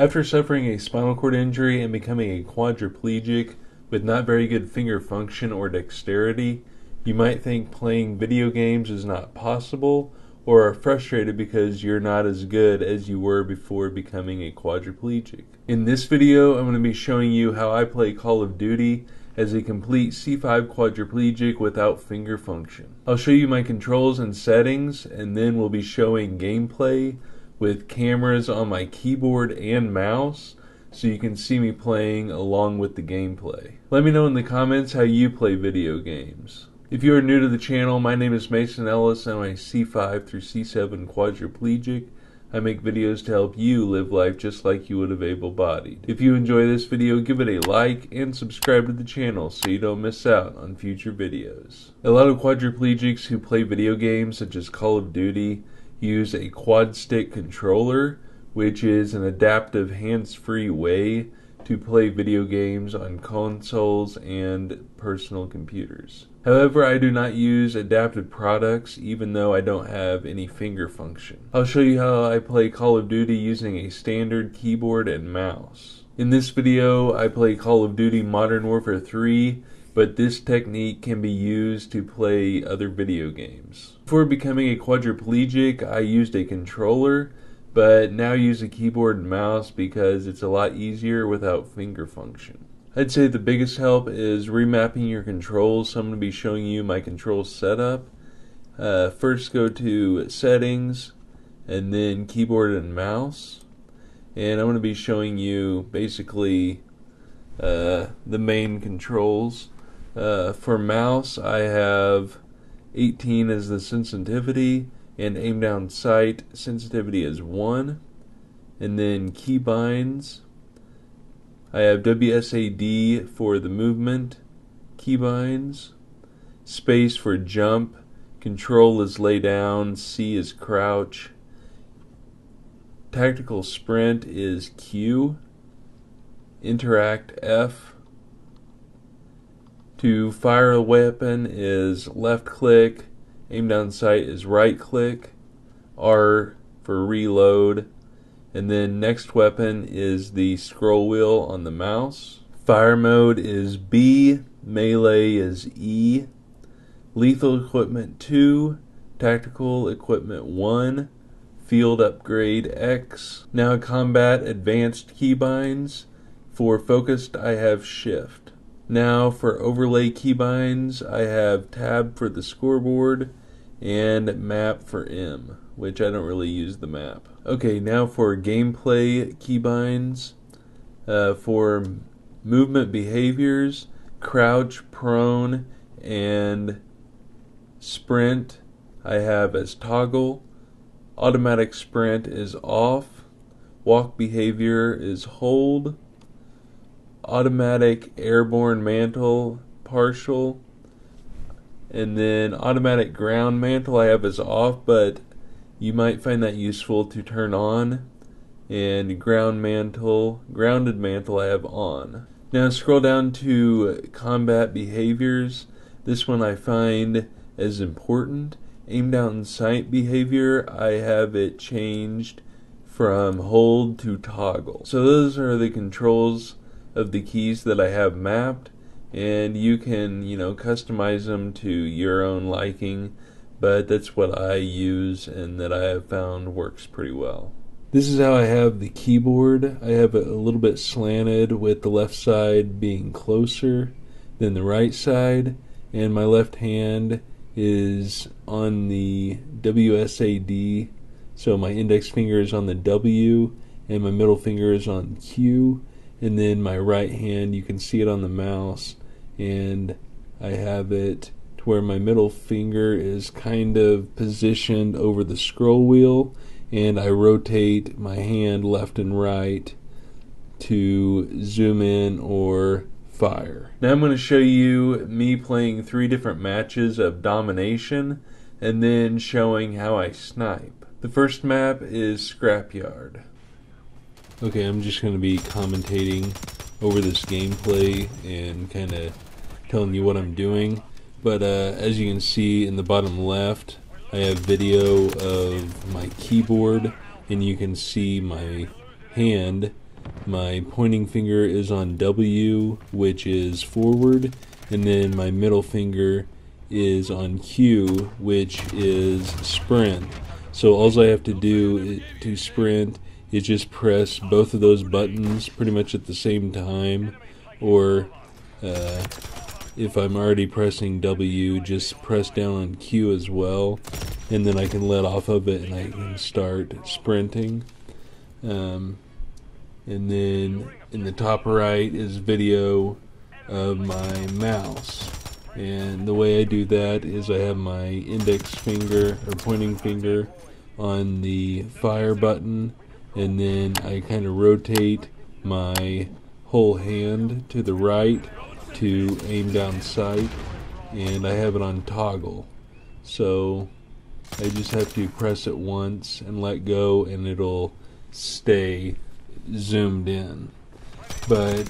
After suffering a spinal cord injury and becoming a quadriplegic with not very good finger function or dexterity, you might think playing video games is not possible or are frustrated because you're not as good as you were before becoming a quadriplegic. In this video, I'm going to be showing you how I play Call of Duty as a complete C5 quadriplegic without finger function. I'll show you my controls and settings, and then we'll be showing gameplay with cameras on my keyboard and mouse so you can see me playing along with the gameplay. Let me know in the comments how you play video games. If you are new to the channel, my name is Mason Ellis and I'm a C5 through C7 quadriplegic. I make videos to help you live life just like you would have able-bodied. If you enjoy this video, give it a like and subscribe to the channel so you don't miss out on future videos. A lot of quadriplegics who play video games such as Call of Duty use a quad stick controller, which is an adaptive hands-free way to play video games on consoles and personal computers. However, I do not use adaptive products even though I don't have any finger function. I'll show you how I play Call of Duty using a standard keyboard and mouse. In this video, I play Call of Duty Modern Warfare 3, but this technique can be used to play other video games. Before becoming a quadriplegic, I used a controller, but now use a keyboard and mouse because it's a lot easier without finger function. I'd say the biggest help is remapping your controls, so I'm going to be showing you my control setup. First go to settings, and then keyboard and mouse. And I'm going to be showing you basically the main controls. For mouse, I have 18 as the sensitivity, and aim down sight sensitivity is 1. And then keybinds, I have WSAD for the movement keybinds, space for jump, control is lay down, C is crouch, tactical sprint is Q, interact F, to fire a weapon is left click, aim down sight is right click, R for reload, and then next weapon is the scroll wheel on the mouse. Fire mode is B, melee is E, lethal equipment 2, tactical equipment 1, field upgrade X. Now combat advanced keybinds. For focused I have shift. Now for overlay keybinds I have tab for the scoreboard and map for M, which I don't really use the map. Okay, now for gameplay keybinds. For movement behaviors, crouch, prone, and sprint I have as toggle. Automatic sprint is off. Walk behavior is hold. Automatic airborne mantle partial. And then automatic ground mantle I have as off, but you might find that useful to turn on. And grounded mantle I have on. Now scroll down to combat behaviors. This one I find as important. Aim down sight behavior, I have it changed from hold to toggle. So those are the controls of the keys that I have mapped. And you can, customize them to your own liking, but that's what I use and that I have found works pretty well. This is how I have the keyboard. I have it a little bit slanted with the left side being closer than the right side, and my left hand is on the WSAD, so my index finger is on the W and my middle finger is on Q, and then my right hand, you can see it on the mouse, and I have it to where my middle finger is kind of positioned over the scroll wheel, and I rotate my hand left and right to zoom in or fire. Now I'm going to show you me playing 3 different matches of domination and then showing how I snipe. The first map is Scrapyard. Okay, I'm just going to be commentating over this gameplay and kind of telling you what I'm doing. But as you can see in the bottom left, I have video of my keyboard, and you can see my hand my pointing finger is on W, which is forward, and then my middle finger is on Q, which is sprint. So all I have to do to sprint is just press both of those buttons pretty much at the same time, or if I'm already pressing W, just press down on Q as well, and then I can let off of it and I can start sprinting. And then in the top right is video of my mouse. And the way I do that is I have my index finger or pointing finger on the fire button, and then I kind of rotate my whole hand to the right to aim down sight, and I have it on toggle. So I just have to press it once and let go, and it'll stay zoomed in. But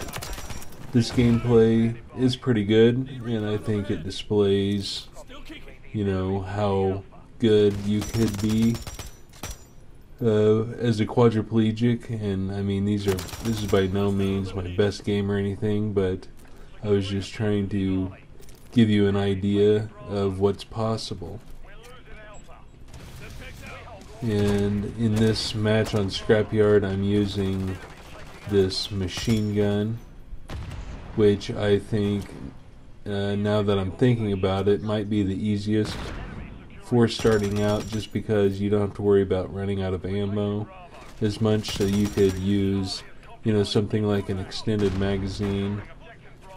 this gameplay is pretty good, and I think it displays, you know, how good you could be as a quadriplegic. And I mean, this is by no means my best game or anything, but I was just trying to give you an idea of what's possible. And in this match on Scrapyard, I'm using this machine gun, which I think, now that I'm thinking about it, might be the easiest for starting out, just because you don't have to worry about running out of ammo as much. So you could use, you know, something like an extended magazine,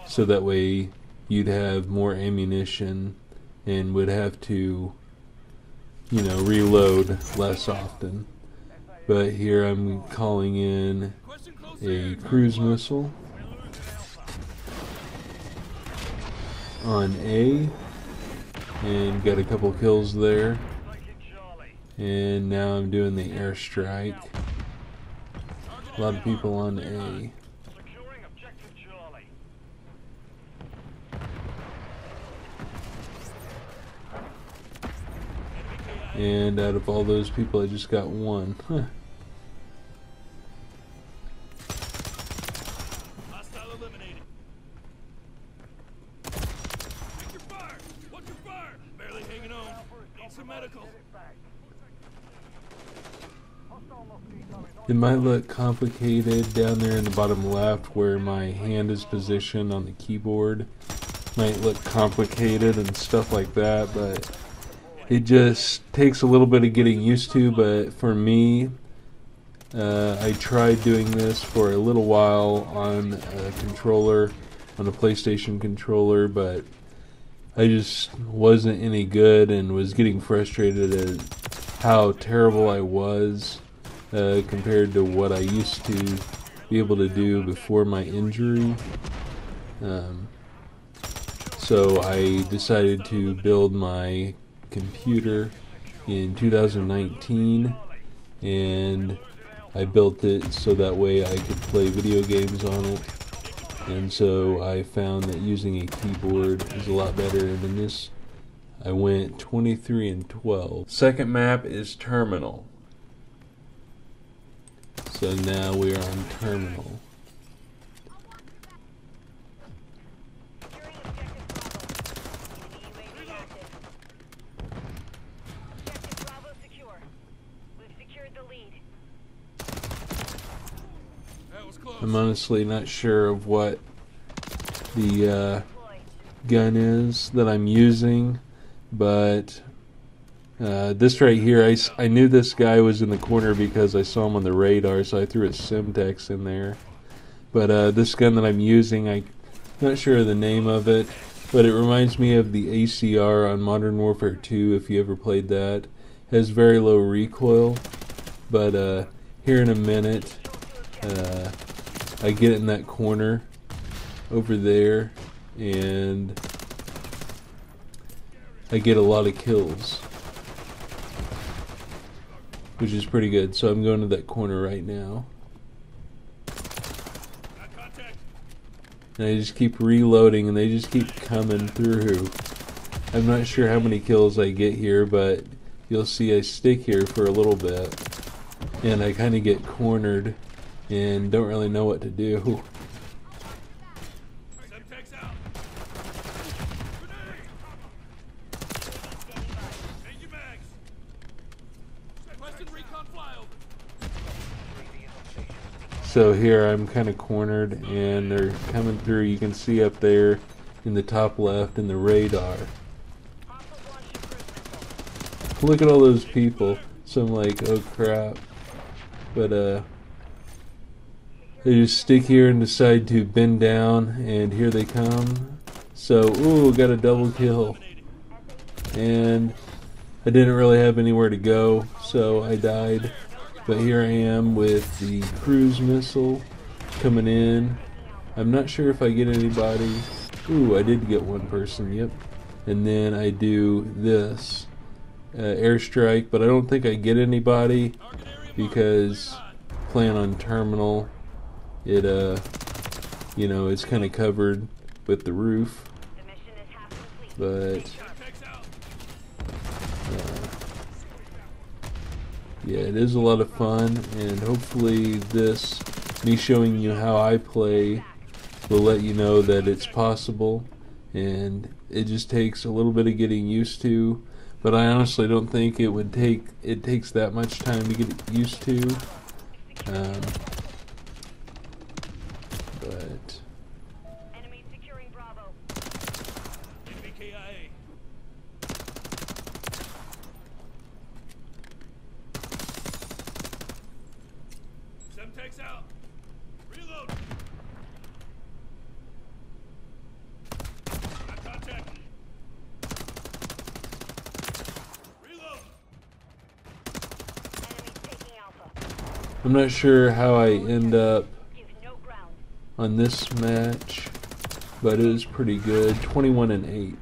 so that way you'd have more ammunition and would have to, you know, reload less often. But here I'm calling in a cruise missile on A, and got a couple kills there. And now I'm doing the airstrike. A lot of people on A. And out of all those people, I just got one. Huh. It might look complicated down there in the bottom left where my hand is positioned on the keyboard. Might look complicated and stuff like that, but it just takes a little bit of getting used to. But for me, I tried doing this for a little while on a controller, on a PlayStation controller, but I just wasn't any good and was getting frustrated at how terrible I was compared to what I used to be able to do before my injury. So I decided to build my computer in 2019, and I built it so that way I could play video games on it. And so I found that using a keyboard is a lot better, and in this I went 23 and 12. Second map is Terminal. So now we are on Terminal. I'm honestly not sure of what the gun is that I'm using, but this right here, I knew this guy was in the corner because I saw him on the radar, so I threw a Semtex in there. But this gun that I'm using, I'm not sure of the name of it, but it reminds me of the ACR on Modern Warfare 2, if you ever played that. It has very low recoil, but here in a minute, I get in that corner over there, and I get a lot of kills, which is pretty good. So I'm going to that corner right now, and I just keep reloading, and they just keep coming through. I'm not sure how many kills I get here, but you'll see I stick here for a little bit, and I kind of get cornered, and don't really know what to do. So here I'm kind of cornered and they're coming through. You can see up there in the top left in the radar. Look at all those people. So I'm like, oh crap. But they just stick here and decide to bend down, and here they come. So, ooh, got a double kill. And I didn't really have anywhere to go, so I died. But here I am with the cruise missile coming in. I'm not sure if I get anybody. Ooh, I did get one person, yep. And then I do this airstrike, but I don't think I get anybody because playing on terminal, it you know, it's kind of covered with the roof. But yeah, it is a lot of fun, and hopefully this, me showing you how I play, will let you know that it's possible, and it just takes a little bit of getting used to, but I honestly don't think it takes that much time to get used to. But enemy securing Bravo. Semtex out. Reload. Contact. Reload. Enemy taking Alpha. I'm not sure how I end up Give no ground. on this match, but it was pretty good. 21-8.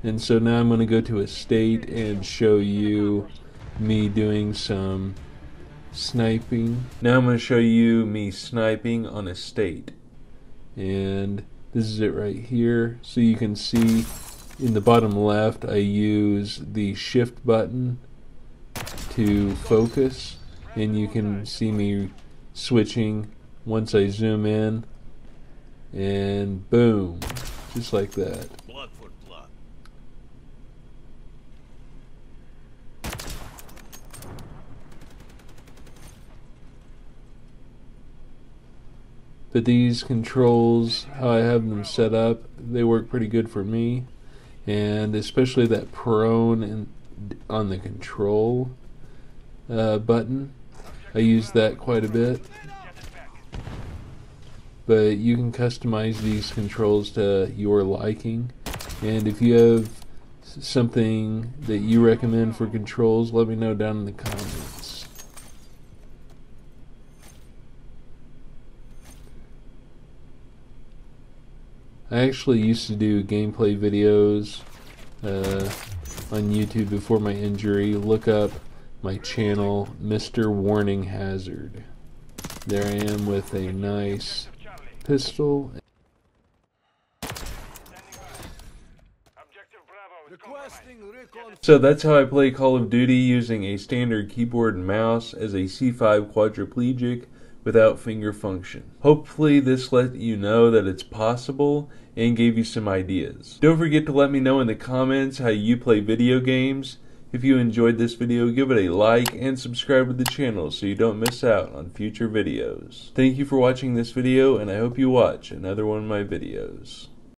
And so now I'm going to go to a state and show you me doing some sniping. Now I'm going to show you me sniping on a state. And this is it right here. So you can see in the bottom left I use the shift button to focus, and you can see me switching once I zoom in, and boom, just like that. Blood for blood. But these controls, how I have them set up, they work pretty good for me, and especially that prone on the control button. I use that quite a bit. But you can customize these controls to your liking, and if you have something that you recommend for controls, let me know down in the comments. I actually used to do gameplay videos on YouTube before my injury. Look up my channel, Mr. Warning Hazard. There I am with a nice pistol. So that's how I play Call of Duty, using a standard keyboard and mouse as a C5 quadriplegic without finger function. Hopefully this let you know that it's possible and gave you some ideas. Don't forget to let me know in the comments how you play video games. If you enjoyed this video, give it a like and subscribe to the channel so you don't miss out on future videos. Thank you for watching this video, and I hope you watch another one of my videos.